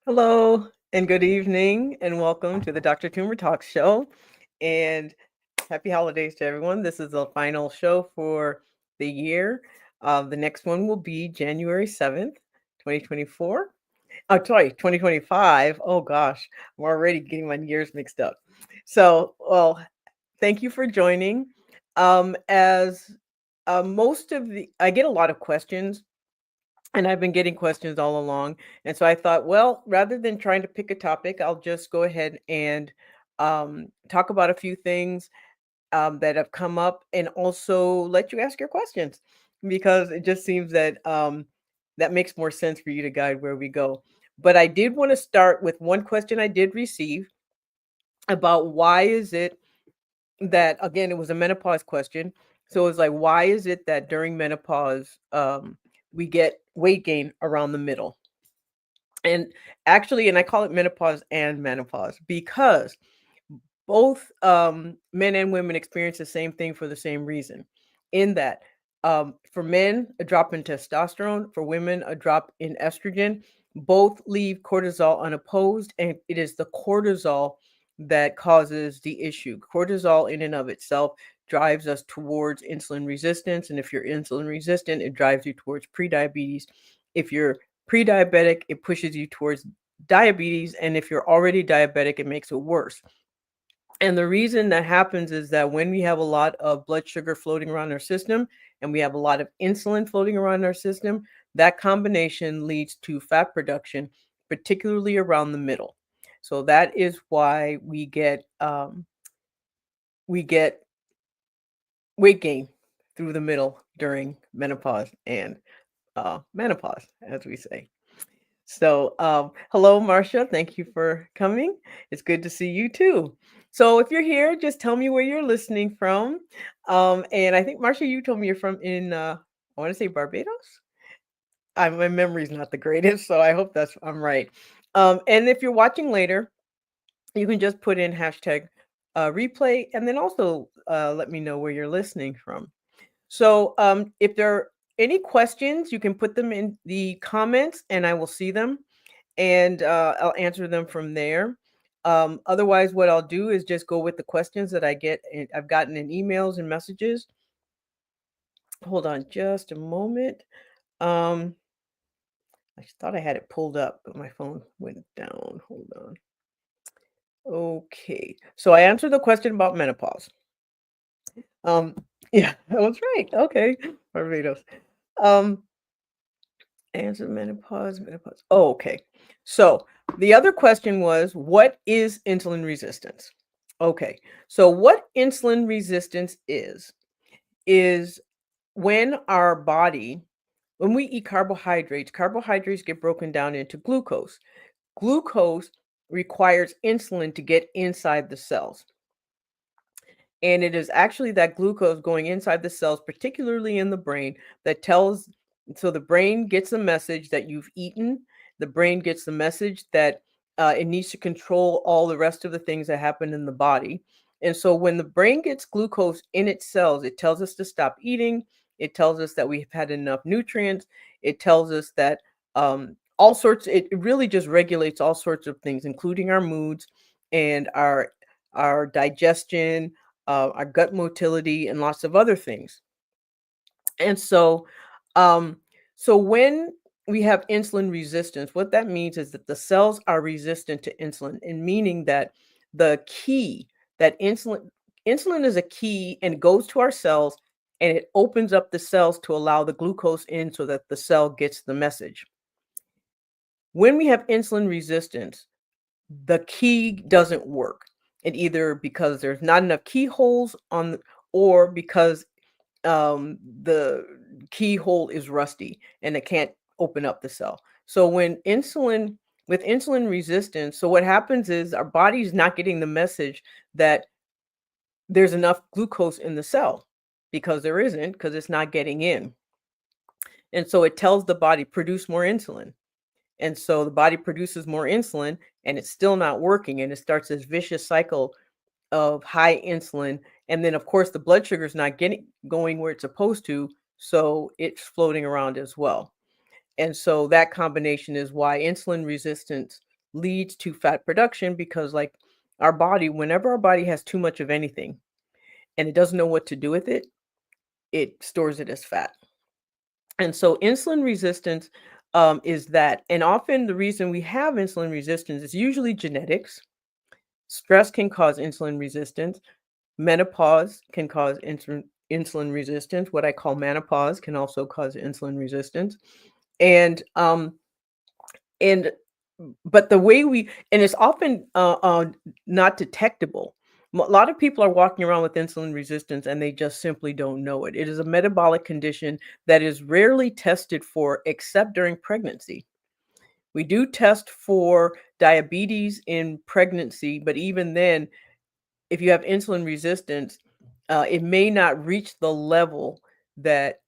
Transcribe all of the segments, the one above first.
Hello and good evening and welcome to the Dr. TOOMER Talks Show and happy holidays to everyone. This is the final show for the year. The next one will be January 7th, 2024. Oh, sorry, 2025. Oh gosh, I'm already getting my years mixed up. So, well, thank you for joining. As most of I get a lot of questions and I've been getting questions all along. And so I thought, well, rather than trying to pick a topic, I'll just go ahead and talk about a few things that have come up and also let you ask your questions because it just seems that that makes more sense for you to guide where we go. But I did want to start with one question I did receive about why is it that, again, it was a menopause question. So it's like, why is it that during menopause, we get weight gain around the middle? And actually, and I call it menopause because both men and women experience the same thing for the same reason. In that, for men, a drop in testosterone, for women, a drop in estrogen. Both leave cortisol unopposed, and it is the cortisol that causes the issue. Cortisol, in and of itself, drives us towards insulin resistance. And if you're insulin resistant, it drives you towards prediabetes. If you're pre-diabetic, it pushes you towards diabetes. And if you're already diabetic, it makes it worse. And the reason that happens is that when we have a lot of blood sugar floating around our system and we have a lot of insulin floating around our system, that combination leads to fat production, particularly around the middle. So that is why we get weight gain through the middle during menopause and menopause, as we say. So, hello, Marcia. Thank you for coming. It's good to see you too. So, if you're here, just tell me where you're listening from. And I think, Marcia, you told me you're from I want to say Barbados. My memory's not the greatest, so I hope I'm right. And if you're watching later, you can just put in hashtag replay and then also let me know where you're listening from. So, if there are any questions, you can put them in the comments and I will see them and I'll answer them from there. Otherwise, what I'll do is just go with the questions that I've gotten in emails and messages. Hold on just a moment. Um, I thought I had it pulled up, but my phone went down. Hold on. Okay, so I answered the question about menopause. Um, yeah, that was right. Okay, Barbados. Um, Answer menopause. Oh, okay. So the other question was, what is insulin resistance? Okay. So what insulin resistance is when our body, when we eat carbohydrates get broken down into glucose. Glucose requires insulin to get inside the cells. And it is actually that glucose going inside the cells, particularly in the brain, that tells so the brain gets a message that you've eaten. The brain gets the message that it needs to control all the rest of the things that happen in the body. And so when the brain gets glucose in its cells, it tells us to stop eating. It tells us that we've had enough nutrients. It tells us that it really just regulates all sorts of things, including our moods and our digestion, our gut motility, and lots of other things. And so, um, so when we have insulin resistance, what that means is that the cells are resistant to insulin, and meaning that the key that insulin is a key and it goes to our cells and it opens up the cells to allow the glucose in so that the cell gets the message. When we have insulin resistance, the key doesn't work. And either because there's not enough keyholes or because the keyhole is rusty and it can't open up the cell. So when insulin With insulin resistance, so what happens is our body's not getting the message that there's enough glucose in the cell because there isn't, because it's not getting in. And so it tells the body, produce more insulin. And so the body produces more insulin and it's still not working. And it starts this vicious cycle of high insulin. And then, of course, the blood sugar is not getting going where it's supposed to. So it's floating around as well. And so that combination is why insulin resistance leads to fat production because, like our body, whenever our body has too much of anything and it doesn't know what to do with it, it stores it as fat. And so insulin resistance is that. And often the reason we have insulin resistance is usually genetics. Stress can cause insulin resistance. Menopause can cause insulin resistance. What I call menopause can also cause insulin resistance. And and but the way we and it's often not detectable. A lot of people are walking around with insulin resistance and they just simply don't know it. It is a metabolic condition that is rarely tested for except during pregnancy. We do test for diabetes in pregnancy, but even then, if you have insulin resistance, it may not reach the level that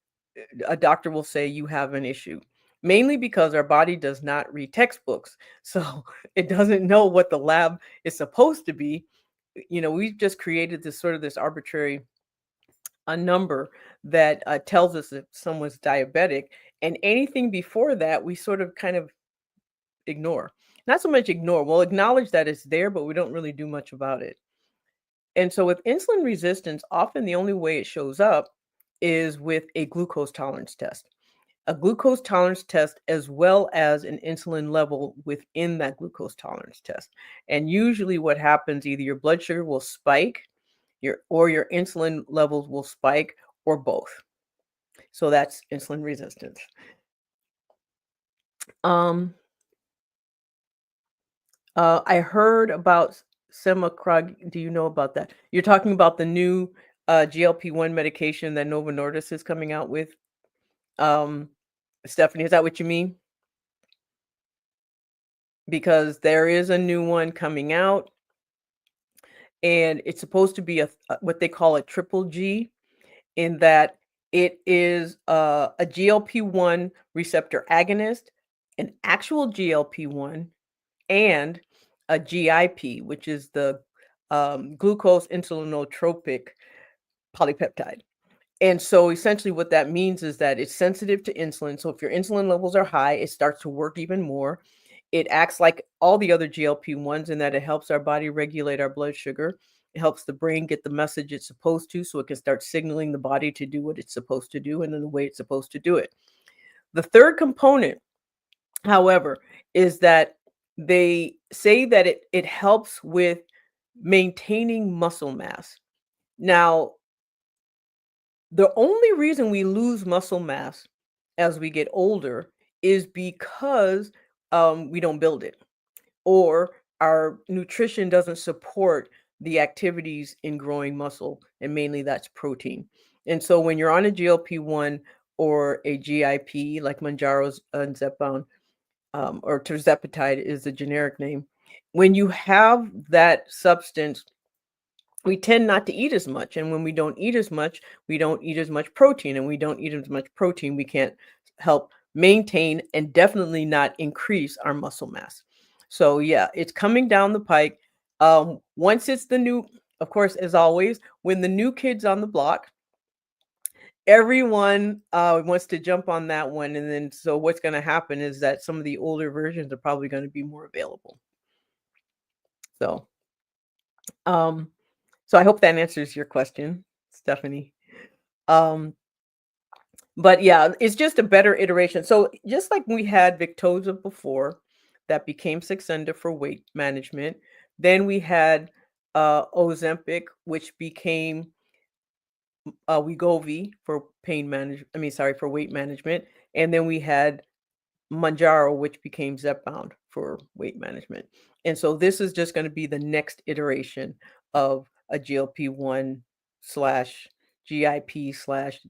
a doctor will say you have an issue, mainly because our body does not read textbooks. So it doesn't know what the lab is supposed to be. We've just created this arbitrary a number that tells us if someone's diabetic, and anything before that we sort of kind of ignore. Not so much ignore, we'll acknowledge that it's there, but we don't really do much about it. And so with insulin resistance, often the only way it shows up is with a glucose tolerance test. A glucose tolerance test as well as an insulin level within that glucose tolerance test. And usually what happens, either your blood sugar will spike, your insulin levels will spike, or both. So that's insulin resistance. Um, I heard about semakrog. Do you know about that? You're talking about the new GLP-1 medication that Novo Nordisk is coming out with. Um, Stephanie, is that what you mean? Because there is a new one coming out, and it's supposed to be what they call a triple G, in that it is a GLP-1 receptor agonist, an actual GLP-1, and a GIP, which is the glucose insulinotropic polypeptide. And so essentially what that means is that it's sensitive to insulin. So if your insulin levels are high, it starts to work even more. It acts like all the other GLP-1s in that it helps our body regulate our blood sugar. It helps the brain get the message it's supposed to, so it can start signaling the body to do what it's supposed to do and in the way it's supposed to do it. The third component, however, is that they say that it helps with maintaining muscle mass. Now, the only reason we lose muscle mass as we get older is because we don't build it, or our nutrition doesn't support the activities in growing muscle, and mainly that's protein. And so when you're on a GLP-1 or a GIP, like Manjaro's and Zepbound, or tirzepatide is the generic name, when you have that substance, we tend not to eat as much. And when we don't eat as much, we don't eat as much protein. And we don't eat as much protein, we can't help maintain and definitely not increase our muscle mass. So yeah, it's coming down the pike. Once it's the new, of course, as always, when the new kid's on the block, everyone wants to jump on that one. And then so what's going to happen is that some of the older versions are probably going to be more available. So um so I hope that answers your question, Stephanie. Um, but yeah, it's just a better iteration. So just like we had Victoza before, that became Saxenda for weight management. Then we had Ozempic, which became Wegovy for pain management. I mean, sorry, for weight management. And then we had Manjaro, which became Zepbound for weight management. And so this is just going to be the next iteration of a GLP-1 slash GIP slash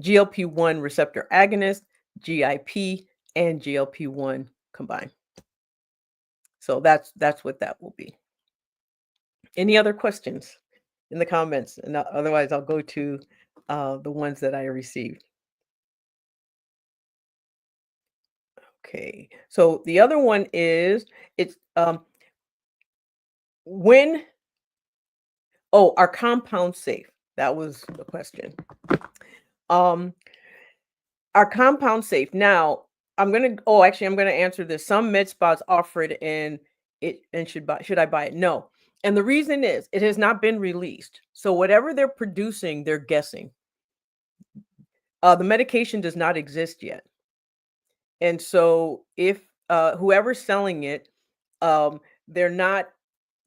GLP-1 receptor agonist, GIP, and GLP-1 combined. So that's what that will be. Any other questions in the comments? And otherwise, I'll go to the ones that I received. Okay. So the other one is it's when are compounds safe? That was the question. Um, are compounds safe? Now, I'm gonna answer this. Some med spas offer it and should I buy it? No. And the reason is it has not been released. So whatever they're producing, they're guessing. The medication does not exist yet. And so if whoever's selling it, they're not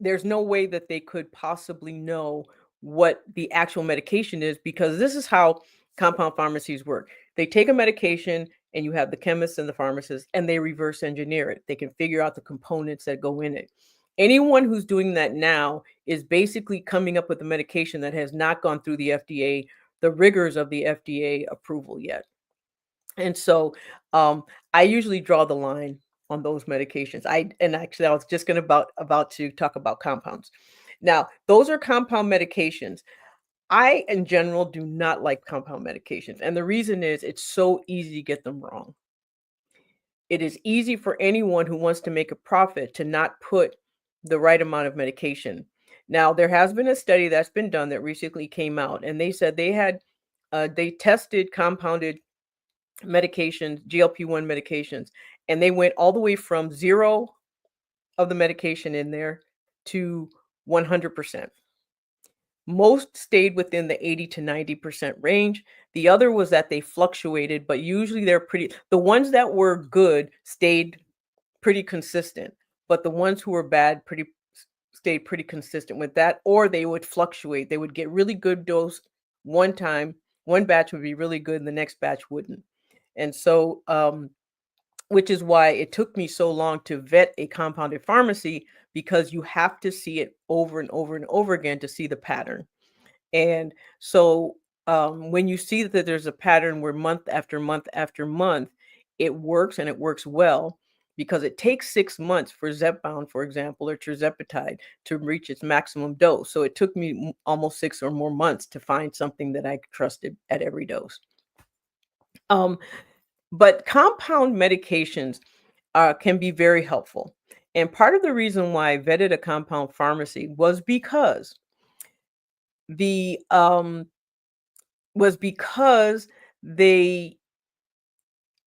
there's no way that they could possibly know what the actual medication is because this is how compound pharmacies work. They take a medication and you have the chemists and the pharmacists and they reverse engineer it. They can figure out the components that go in it. Anyone who's doing that now is basically coming up with a medication that has not gone through the FDA, the rigors of the FDA approval yet. And so I usually draw the line on those medications. Actually I was just gonna about to talk about compounds. Now, those are compound medications. I in general do not like compound medications. And the reason is it's so easy to get them wrong. It is easy for anyone who wants to make a profit to not put the right amount of medication. Now, there has been a study that's been done that recently came out, and they said they tested compounded medications, GLP-1 medications, and they went all the way from 0 of the medication in there to 100%. Most stayed within the 80 to 90% range. The other was that they fluctuated, but usually the ones that were good stayed pretty consistent, but the ones who were bad stayed pretty consistent with that, or they would fluctuate. They would get really good dose one time, one batch would be really good, and the next batch wouldn't. And so, which is why it took me so long to vet a compounded pharmacy because you have to see it over and over and over again to see the pattern. And so, when you see that there's a pattern where month after month after month, it works and it works well because it takes 6 months for Zepbound, for example, or tirzepatide to reach its maximum dose. So it took me almost 6 or more months to find something that I trusted at every dose. But compound medications can be very helpful. And part of the reason why I vetted a compound pharmacy the was because they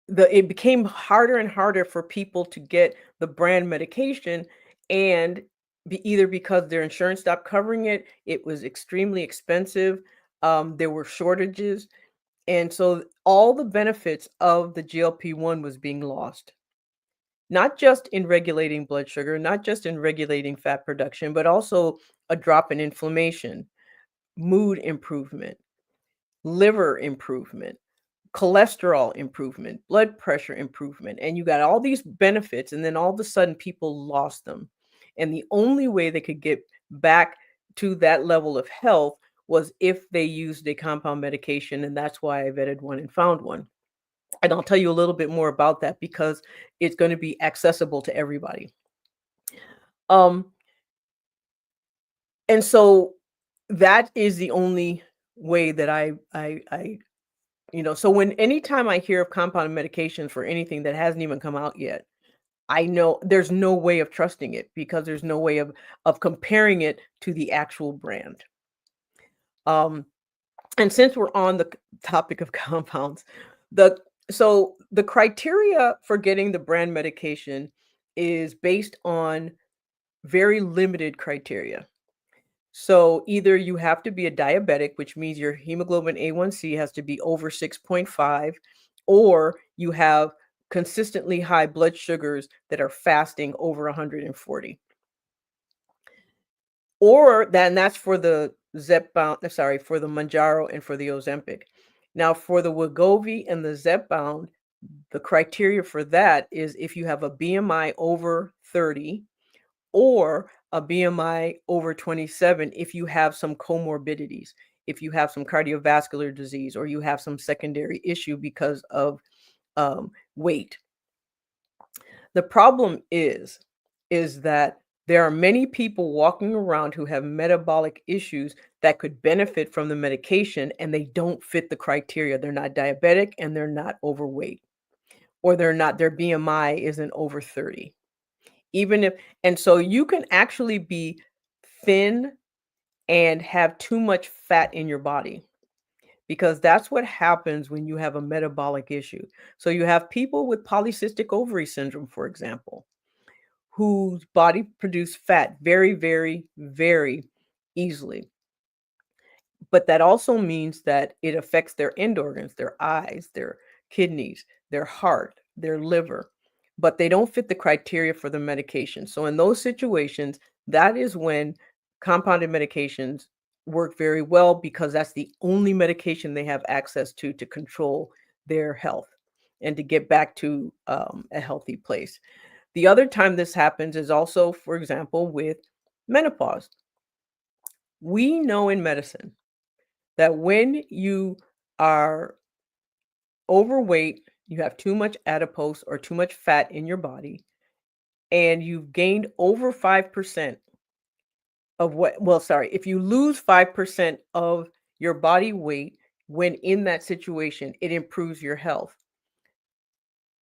it became harder and harder for people to get the brand medication and either because their insurance stopped covering it, it was extremely expensive, there were shortages, and so all the benefits of the GLP-1 was being lost. Not just in regulating blood sugar, not just in regulating fat production, but also a drop in inflammation, mood improvement, liver improvement, cholesterol improvement, blood pressure improvement, and you got all these benefits, and then all of a sudden people lost them. And the only way they could get back to that level of health was if they used a compound medication, and that's why I vetted one and found one. And I'll tell you a little bit more about that because it's going to be accessible to everybody. Um, and so that is the only way that so anytime I hear of compounded medications for anything that hasn't even come out yet, I know there's no way of trusting it because there's no way of comparing it to the actual brand. And since we're on the topic of compounds, the the criteria for getting the brand medication is based on very limited criteria. So either you have to be a diabetic, which means your hemoglobin A1C has to be over 6.5, or you have consistently high blood sugars that are fasting over 140. Or then that's for the for the Mounjaro and for the Ozempic. Now for the Wegovy and the Zepbound, the criteria for that is if you have a BMI over 30 or a BMI over 27 if you have some comorbidities, if you have some cardiovascular disease or you have some secondary issue because of weight. The problem is is that there are many people walking around who have metabolic issues that could benefit from the medication and they don't fit the criteria. They're not diabetic and they're not overweight, or their BMI isn't over 30. Even if and so you can actually be thin and have too much fat in your body, because that's what happens when you have a metabolic issue. So you have people with polycystic ovary syndrome, for example, whose body produce fat very, very, very easily. But that also means that it affects their end organs, their eyes, their kidneys, their heart, their liver, but they don't fit the criteria for the medication. So in those situations, that is when compounded medications work very well, because that's the only medication they have access to control their health and to get back to a healthy place. The other time this happens is also, for example, with menopause. We know in medicine that when you are overweight, you have too much adipose or too much fat in your body, and you've gained over 5% of if you lose 5% of your body weight when in that situation, it improves your health.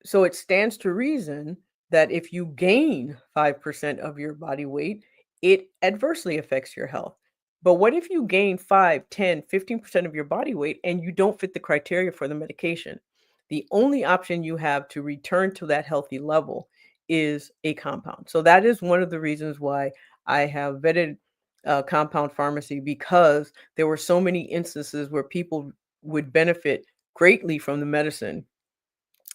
So it stands to reason that if you gain 5% of your body weight, it adversely affects your health. But what if you gain 5, 10, 15% of your body weight and you don't fit the criteria for the medication? The only option you have to return to that healthy level is a compound. So that is one of the reasons why I have vetted compound pharmacy, because there were so many instances where people would benefit greatly from the medicine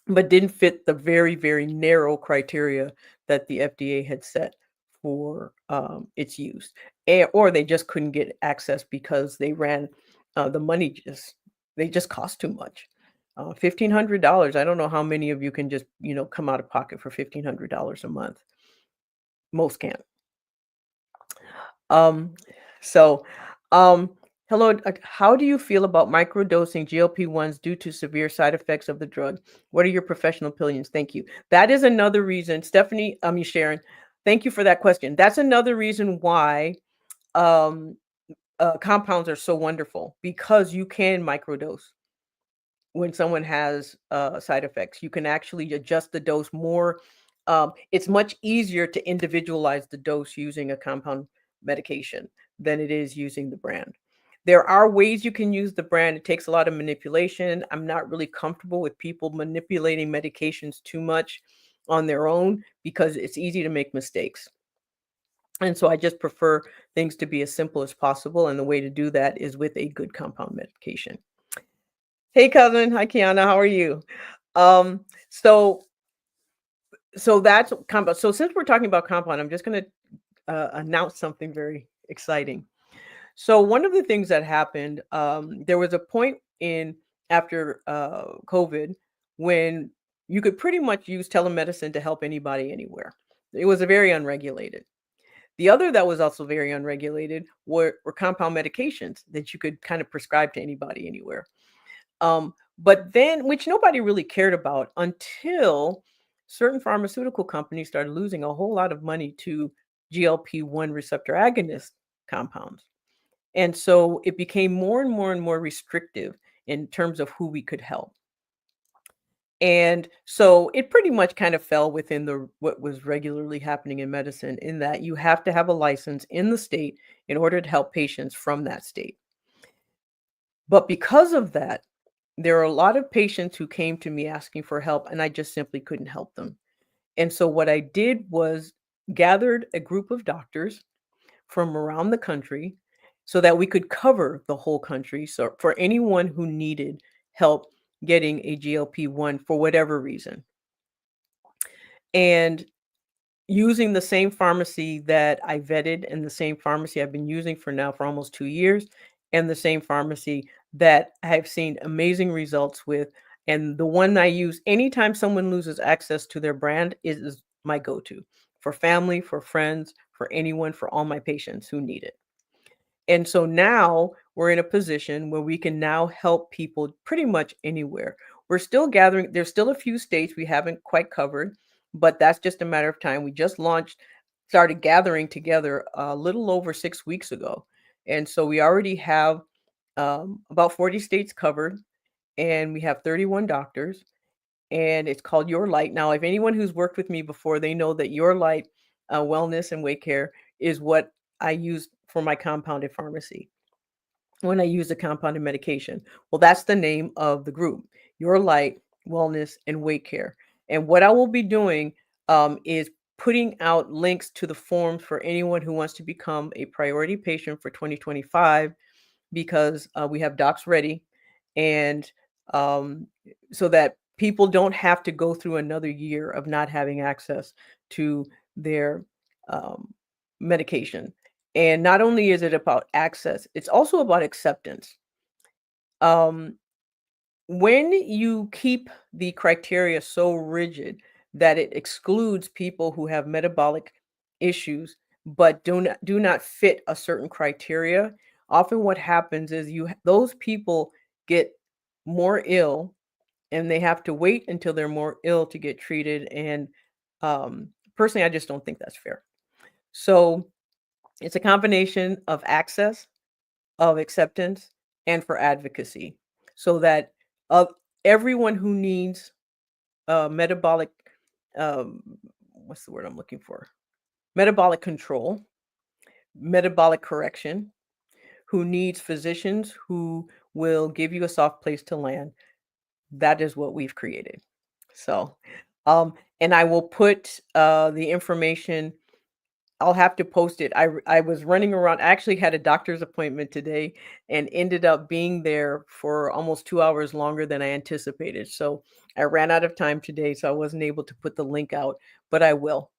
but didn't fit the very, very narrow criteria that the FDA had set for its use, or they just couldn't get access because they ran the money they just cost too much. $1,500. I don't know how many of you can just come out of pocket for $1,500 a month. Most can't. Um, so, um, hello. How do you feel about microdosing GLP-1s due to severe side effects of the drug? What are your professional opinions? Thank you. That is another reason, Stephanie. Sharon. Thank you for that question. That's another reason why um, compounds are so wonderful, because you can microdose when someone has side effects. You can actually adjust the dose more. It's much easier to individualize the dose using a compound medication than it is using the brand. There are ways you can use the brand. It takes a lot of manipulation. I'm not really comfortable with people manipulating medications too much on their own, because it's easy to make mistakes. And so I just prefer things to be as simple as possible. And the way to do that is with a good compound medication. Hey, cousin. Hi, Kiana. How are you? Um, so that's compound. So since we're talking about compound, I'm just going to announce something very exciting. So one of the things that happened, there was a point in after COVID when you could pretty much use telemedicine to help anybody anywhere. It was a very unregulated. The other that was also very unregulated were compound medications that you could kind of prescribe to anybody anywhere. But then, which nobody really cared about until certain pharmaceutical companies started losing a whole lot of money to GLP-1 receptor agonist compounds. And so it became more and more and more restrictive in terms of who we could help. And so it pretty much kind of fell within what was regularly happening in medicine, in that you have to have a license in the state in order to help patients from that state. But because of that, there are a lot of patients who came to me asking for help, and I just simply couldn't help them. And so what I did was gathered a group of doctors from around the country so that we could cover the whole country. So for anyone who needed help getting a GLP-1 for whatever reason. And using the same pharmacy that I vetted, and the same pharmacy I've been using for almost 2 years, and the same pharmacy that I've seen amazing results with. And the one I use anytime someone loses access to their brand is my go-to for family, for friends, for anyone, for all my patients who need it. And so now we're in a position where we can now help people pretty much anywhere. We're still gathering. There's still a few states we haven't quite covered, but that's just a matter of time. We just launched started gathering together a little over 6 weeks ago. And so we already have about 40 states covered, and we have 31 doctors, and it's called Your Light. Now, if anyone who's worked with me before, they know that Your Light Wellness and Weight Care is what I use for my compounded pharmacy when I use a compounded medication. Well, that's the name of the group, Your Light Wellness and Weight Care. And what I will be doing is putting out links to the forms for anyone who wants to become a priority patient for 2025, because we have docs ready, and um, so that people don't have to go through another year of not having access to their um, medication. And not only is it about access, it's also about acceptance. Um, when you keep the criteria so rigid that it excludes people who have metabolic issues but do not fit a certain criteria, often what happens is those people get more ill, and they have to wait until they're more ill to get treated. And personally, I just don't think that's fair. So it's a combination of access, of acceptance, and for advocacy, so that uh, everyone who needs metabolic, um, what's the word I'm looking for? Metabolic control, metabolic correction, who needs physicians who will give you a soft place to land. That is what we've created. So, and I will put the information. I'll have to post it. I was running around. I actually had a doctor's appointment today and ended up being there for almost 2 hours longer than I anticipated. So I ran out of time today, so I wasn't able to put the link out, but I will.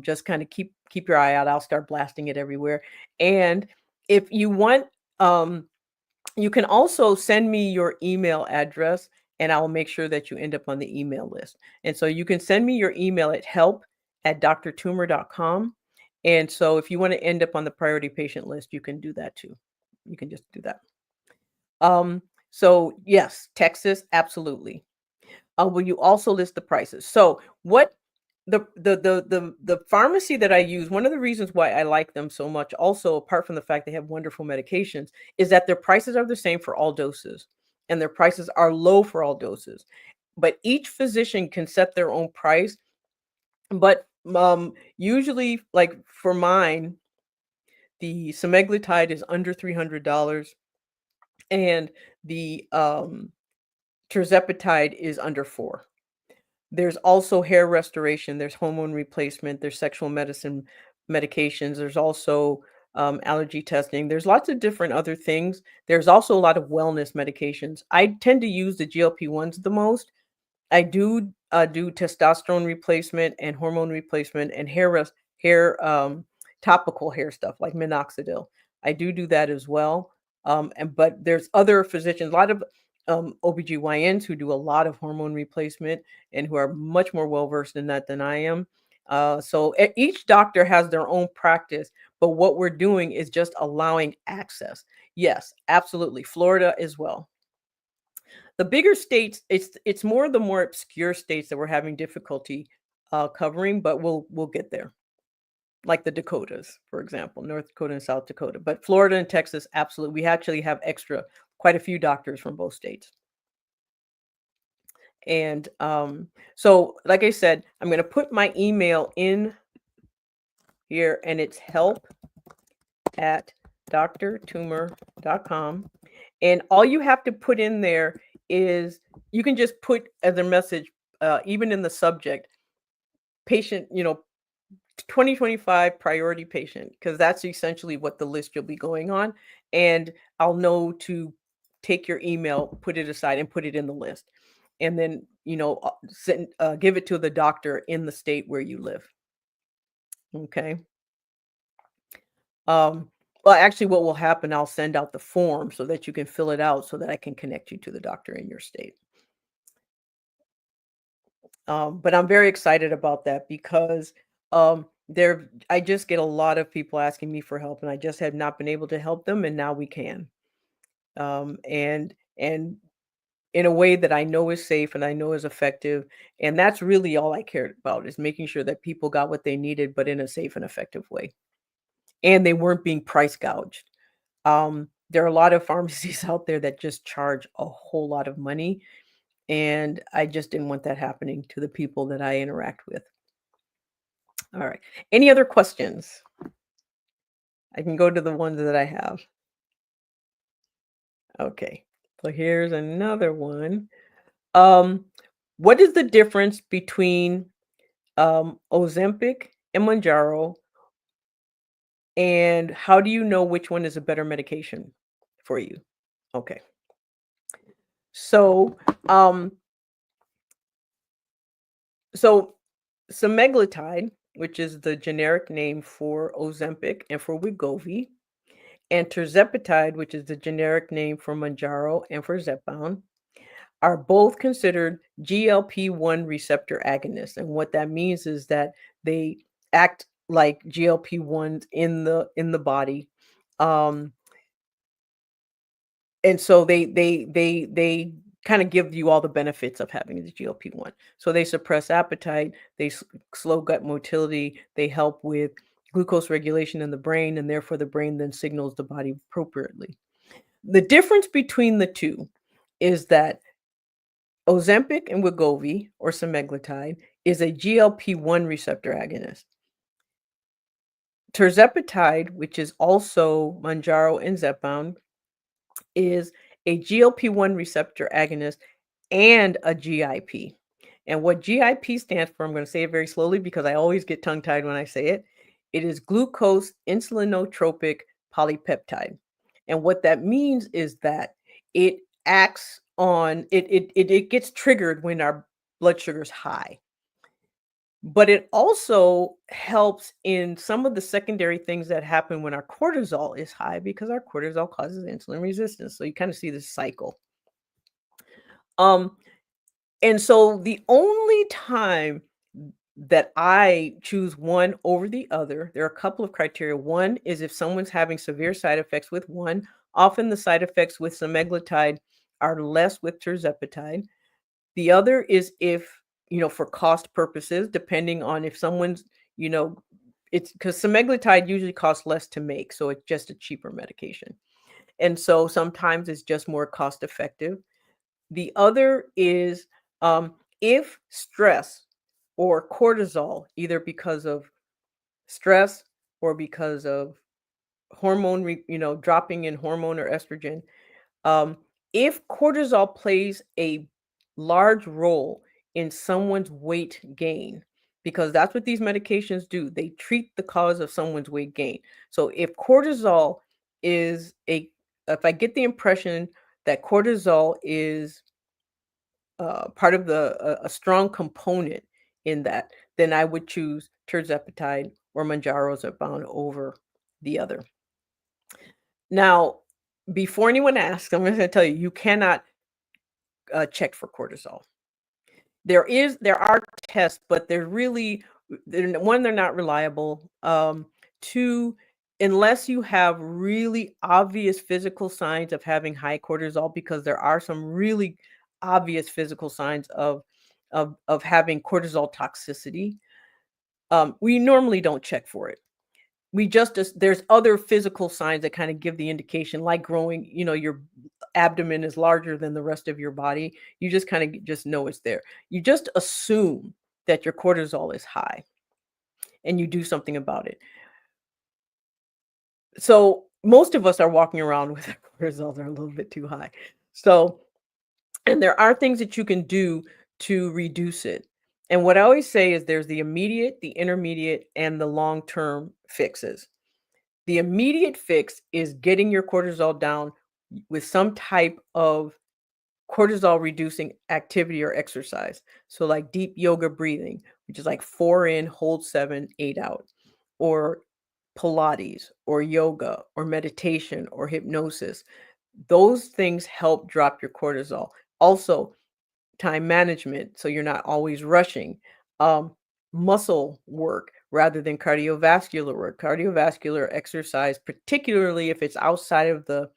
Just kind of keep your eye out. I'll start blasting it everywhere. And if you want, um, you can also send me your email address, and I will make sure that you end up on the email list. And so you can send me your email at help@drtoomer.com. And so if you want to end up on the priority patient list, you can do that too. You can just do that. So yes, Texas, absolutely. Will you also list the prices? So what the pharmacy that I use, one of the reasons why I like them so much, also apart from the fact they have wonderful medications, is that their prices are the same for all doses, and their prices are low for all doses. But each physician can set their own price. But usually, like for mine, the semaglutide is under $300, and the tirzepatide is under 4. There's also hair restoration, there's hormone replacement, there's sexual medicine medications, there's also allergy testing. There's lots of different other things. There's also a lot of wellness medications. I tend to use the GLP-1s the most. I do testosterone replacement and hormone replacement and topical hair stuff like minoxidil. I do that as well. But there's other physicians, a lot of OBGYNs who do a lot of hormone replacement and who are much more well versed in that than I am. So each doctor has their own practice, but what we're doing is just allowing access. Yes, absolutely. Florida as well. The bigger states, it's more the more obscure states that we're having difficulty covering, but we'll get there. Like the Dakotas, for example, North Dakota and South Dakota. But Florida and Texas, absolutely. We actually have quite a few doctors from both states. And so, like I said, I'm going to put my email in here, and it's help@drtoomer.com. And all you have to put in there is, you can just put as a message, even in the subject, patient, 2025 priority patient, because that's essentially what the list you'll be going on. And I'll know to take your email, put it aside, and put it in the list. And then, give it to the doctor in the state where you live. Okay. Um, well, actually, what will happen, I'll send out the form so that you can fill it out so that I can connect you to the doctor in your state. But I'm very excited about that because I just get a lot of people asking me for help, and I just have not been able to help them, and now we can. And in a way that I know is safe and I know is effective. And that's really all I cared about, is making sure that people got what they needed, but in a safe and effective way. And they weren't being price gouged. There are a lot of pharmacies out there that just charge a whole lot of money, and I just didn't want that happening to the people that I interact with. All right. Any other questions? I can go to the ones that I have. Okay. So here's another one. Um, what is the difference between Ozempic and Manjaro, and how do you know which one is a better medication for you? Okay. So, um, so semaglutide, which is the generic name for Ozempic and for Wegovy, and tirzepatide, which is the generic name for Manjaro and for Zepbound, are both considered GLP-1 receptor agonists. And what that means is that they act like GLP-1s in the body. Um, and so they kind of give you all the benefits of having the GLP-1. So they suppress appetite, they slow gut motility, they help with glucose regulation in the brain, and therefore the brain then signals the body appropriately. The difference between the two is that Ozempic and Wegovy, or semaglutide, is a GLP-1 receptor agonist. Tirzepatide, which is also Manjaro and Zepbound, is a GLP-1 receptor agonist and a GIP. And what GIP stands for, I'm going to say it very slowly because I always get tongue-tied when I say it. It is glucose insulinotropic polypeptide. And what that means is that it acts on it gets triggered when our blood sugar is high. But it also helps in some of the secondary things that happen when our cortisol is high, because our cortisol causes insulin resistance. So you kind of see this cycle. Um, and so the only time that I choose one over the other, there are a couple of criteria. One is if someone's having severe side effects with one. Often the side effects with semaglutide are less with tirzepatide. The other is if, for cost purposes, depending on if someone's, you know, it's because semaglutide usually costs less to make, so it's just a cheaper medication. And so sometimes it's just more cost effective. The other is if stress or cortisol, either because of stress or because of dropping in hormone or estrogen, um, if cortisol plays a large role in someone's weight gain, because that's what these medications do, they treat the cause of someone's weight gain. So if I get the impression that cortisol is part of a strong component in that, then I would choose tirzepatide or Mounjaro Zepbound over the other. Now, before anyone asks, I'm just going to tell you, you cannot check for cortisol. There are tests, but they're not reliable. Two, unless you have really obvious physical signs of having high cortisol, because there are some really obvious physical signs of having cortisol toxicity. We normally don't check for it. There's other physical signs that kind of give the indication, like growing, your abdomen is larger than the rest of your body. You just kind of just know it's there. You just assume that your cortisol is high and you do something about it. So most of us are walking around with our cortisols are a little bit too high. So, and there are things that you can do to reduce it. And what I always say is there's the immediate, the intermediate, and the long-term fixes. The immediate fix is getting your cortisol down with some type of cortisol reducing activity or exercise. So like deep yoga breathing, which is like 4 in, hold 7, 8 out, or Pilates or yoga or meditation or hypnosis. Those things help drop your cortisol. Also, time management, so you're not always rushing. Um, Muscle work rather than cardiovascular work. Cardiovascular exercise, particularly if it's outside of the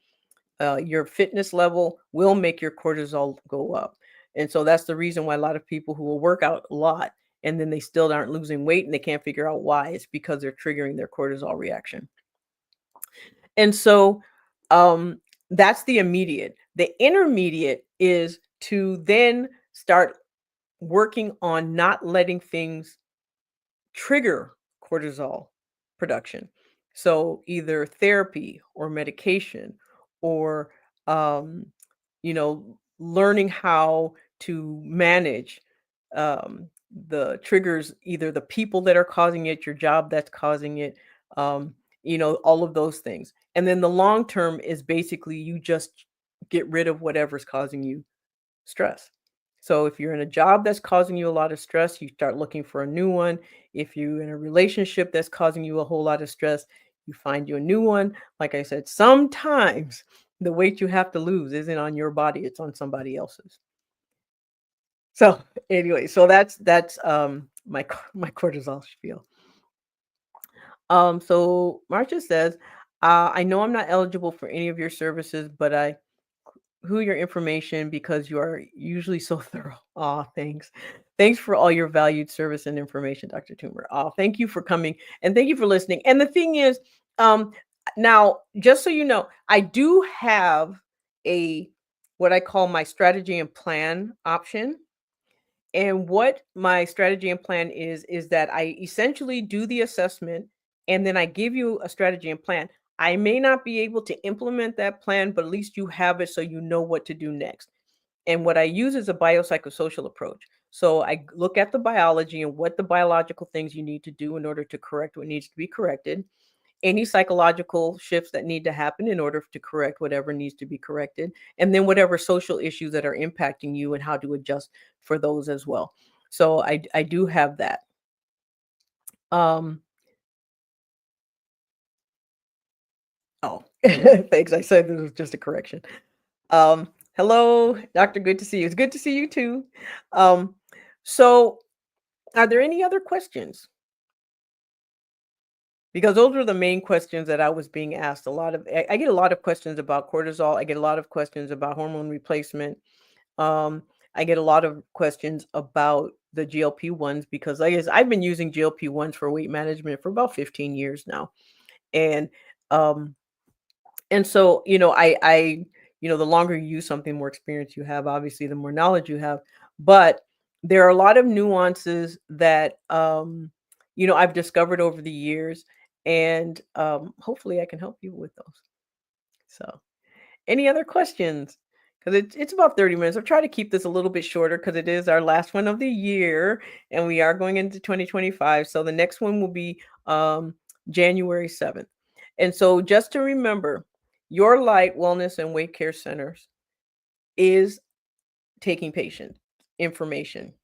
your fitness level will make your cortisol go up. And so that's the reason why a lot of people who will work out a lot and then they still aren't losing weight and they can't figure out why. It's because they're triggering their cortisol reaction. And so that's the immediate. The intermediate is to then start working on not letting things trigger cortisol production. So either therapy or medication or um, learning how to manage the triggers, either the people that are causing it, your job that's causing it, all of those things. And then the long term is basically you just get rid of whatever's causing you stress. So if you're in a job that's causing you a lot of stress, you start looking for a new one. If you're in a relationship that's causing you a whole lot of stress, you find you a new one. Like I said, sometimes the weight you have to lose isn't on your body, it's on somebody else's. So anyway, so that's my cortisol spiel. So Marcia says, I know I'm not eligible for any of your services, but I who your information because you are usually so thorough. Aw, thanks. Thanks for all your valued service and information, Dr. Toomer. Thank you for coming and thank you for listening. And the thing is, um, now, just so you know, I do have a what I call my strategy and plan option. And what my strategy and plan is that I essentially do the assessment and then I give you a strategy and plan. I may not be able to implement that plan, but at least you have it so you know what to do next. And what I use is a biopsychosocial approach. So I look at the biology and what the biological things you need to do in order to correct what needs to be corrected, any psychological shifts that need to happen in order to correct whatever needs to be corrected, and then whatever social issues that are impacting you and how to adjust for those as well. So I do have that. Um, oh, thanks. I said this was just a correction. Hello, doctor. Good to see you. It's good to see you too. Um, so are there any other questions? Because those were the main questions that I was being asked. I get a lot of questions about cortisol. I get a lot of questions about hormone replacement. Um, I get a lot of questions about the GLP-1s because I guess I've been using GLP-1s for weight management for about 15 years now. And um, and so, the longer you use something, the more experience you have, obviously, the more knowledge you have. But there are a lot of nuances that, I've discovered over the years. And hopefully I can help you with those. So, any other questions? Because it's about 30 minutes. I'll try to keep this a little bit shorter because it is our last one of the year and we are going into 2025. So the next one will be January 7th. And so just to remember, Your Light Wellness and Weight Care Centers is taking patient information.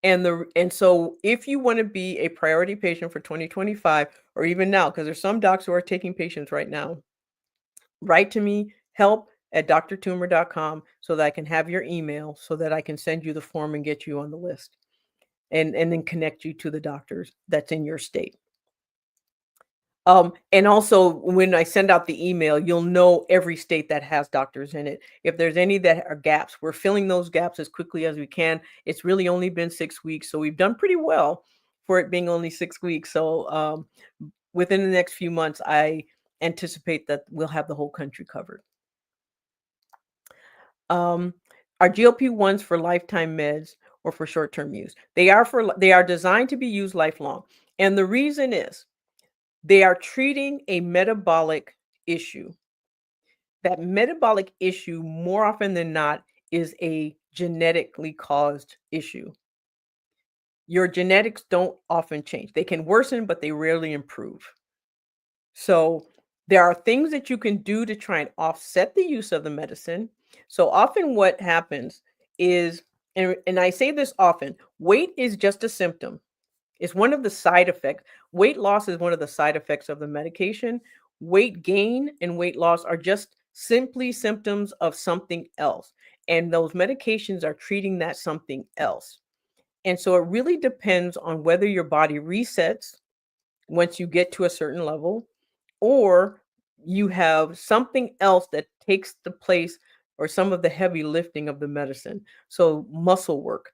And so if you want to be a priority patient for 2025 or even now, because there's some docs who are taking patients right now, write to me, help@drtoomer.com so that I can have your email so that I can send you the form and get you on the list and then connect you to the doctors that's in your state. And also when I send out the email, you'll know every state that has doctors in it. If there's any that are gaps, we're filling those gaps as quickly as we can. It's really only been 6 weeks, so we've done pretty well for it being only 6 weeks. So within the next few months, I anticipate that we'll have the whole country covered. Um, are GLP-1s for lifetime meds or for short-term use? They are designed to be used lifelong. And the reason is they are treating a metabolic issue. That metabolic issue, more often than not, is a genetically caused issue. Your genetics don't often change. They can worsen, but they rarely improve. So there are things that you can do to try and offset the use of the medicine. So often what happens is, and I say this often, weight is just a symptom. It's one of the side effects. Weight loss is one of the side effects of the medication. Weight gain and weight loss are just simply symptoms of something else. And those medications are treating that something else. And so it really depends on whether your body resets once you get to a certain level, or you have something else that takes the place or some of the heavy lifting of the medicine. So muscle work.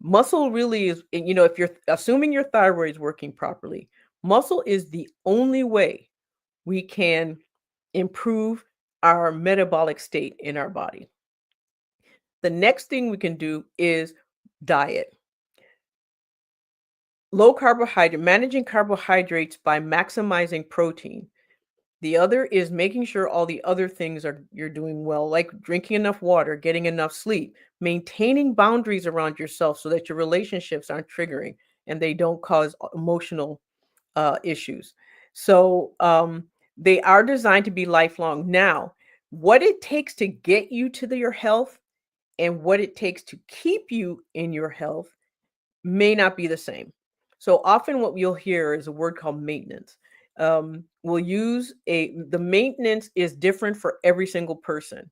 Muscle really is, if you're assuming your thyroid is working properly, muscle is the only way we can improve our metabolic state in our body. The next thing we can do is diet. Low carbohydrate, managing carbohydrates by maximizing protein. The other is making sure all the other things are you're doing well, like drinking enough water, getting enough sleep, maintaining boundaries around yourself so that your relationships aren't triggering and they don't cause emotional issues. So they are designed to be lifelong. Now, what it takes to get you to your health and what it takes to keep you in your health may not be the same. So often what you'll hear is a word called maintenance. We'll use the maintenance is different for every single person.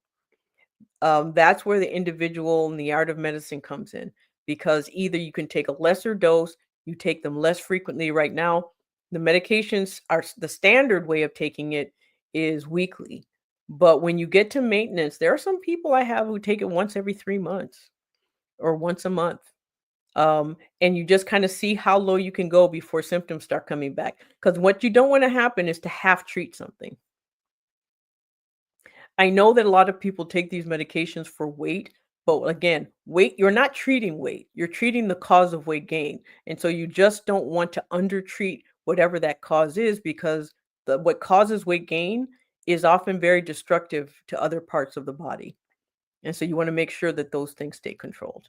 That's where the individual and the art of medicine comes in, because either you can take a lesser dose, you take them less frequently. Right now, the medications are the standard way of taking it is weekly. But when you get to maintenance, there are some people I have who take it once every 3 months or once a month. And you just kind of see how low you can go before symptoms start coming back. Because what you don't want to happen is to half treat something. I know that a lot of people take these medications for weight, but again, weight, you're not treating weight, you're treating the cause of weight gain. And so you just don't want to undertreat whatever that cause is, because what causes weight gain is often very destructive to other parts of the body. And so you want to make sure that those things stay controlled.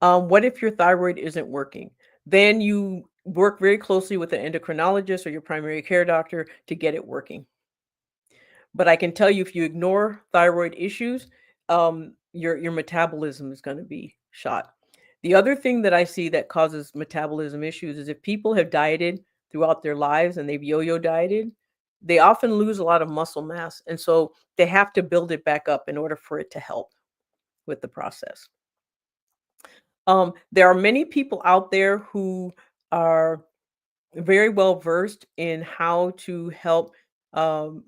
What if your thyroid isn't working? Then you work very closely with an endocrinologist or your primary care doctor to get it working. But I can tell you, if you ignore thyroid issues, your metabolism is going to be shot. The other thing that I see that causes metabolism issues is if people have dieted throughout their lives and they've yo-yo dieted, they often lose a lot of muscle mass, and so they have to build it back up in order for it to help with the process. There are many people out there who are very well versed in how to help um,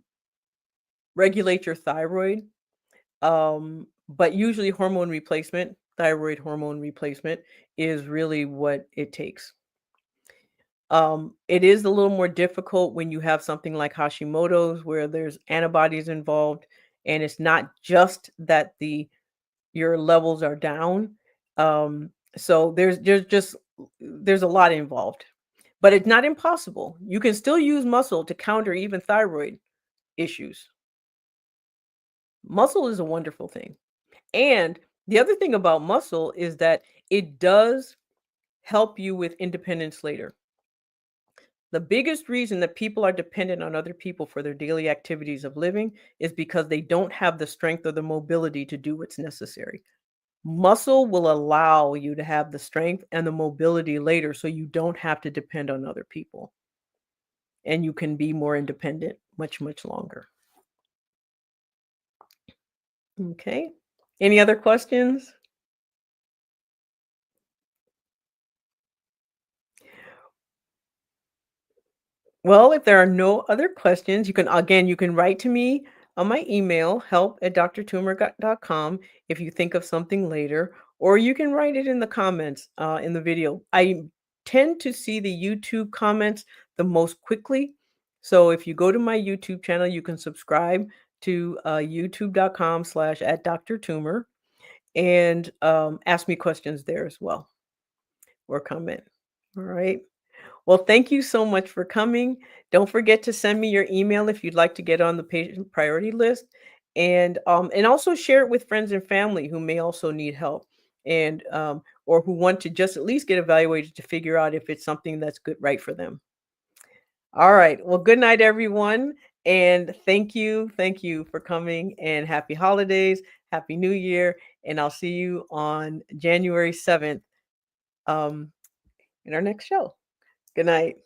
regulate your thyroid, but usually thyroid hormone replacement is really what it takes. It is a little more difficult when you have something like Hashimoto's, where there's antibodies involved, and it's not just that your levels are down. So there's a lot involved, but it's not impossible. You can still use muscle to counter even thyroid issues. Muscle is a wonderful thing. And the other thing about muscle is that it does help you with independence later. The biggest reason that people are dependent on other people for their daily activities of living is because they don't have the strength or the mobility to do what's necessary. Muscle will allow you to have the strength and the mobility later so you don't have to depend on other people, and you can be more independent much, much longer. Okay. Any other questions? Well, if there are no other questions, you can write to me on my email, help@drtumor.com, if you think of something later, or you can write it in the comments in the video. I tend to see the YouTube comments the most quickly. So if you go to my YouTube channel, you can subscribe to youtube.com/@drtumor and ask me questions there as well, or comment. All right. Well, thank you so much for coming. Don't forget to send me your email if you'd like to get on the patient priority list, and also share it with friends and family who may also need help, and or who want to just at least get evaluated to figure out if it's something that's good right for them. All right. Well, good night, everyone, and thank you for coming. And happy holidays, happy New Year, and I'll see you on January 7th, in our next show. Good night.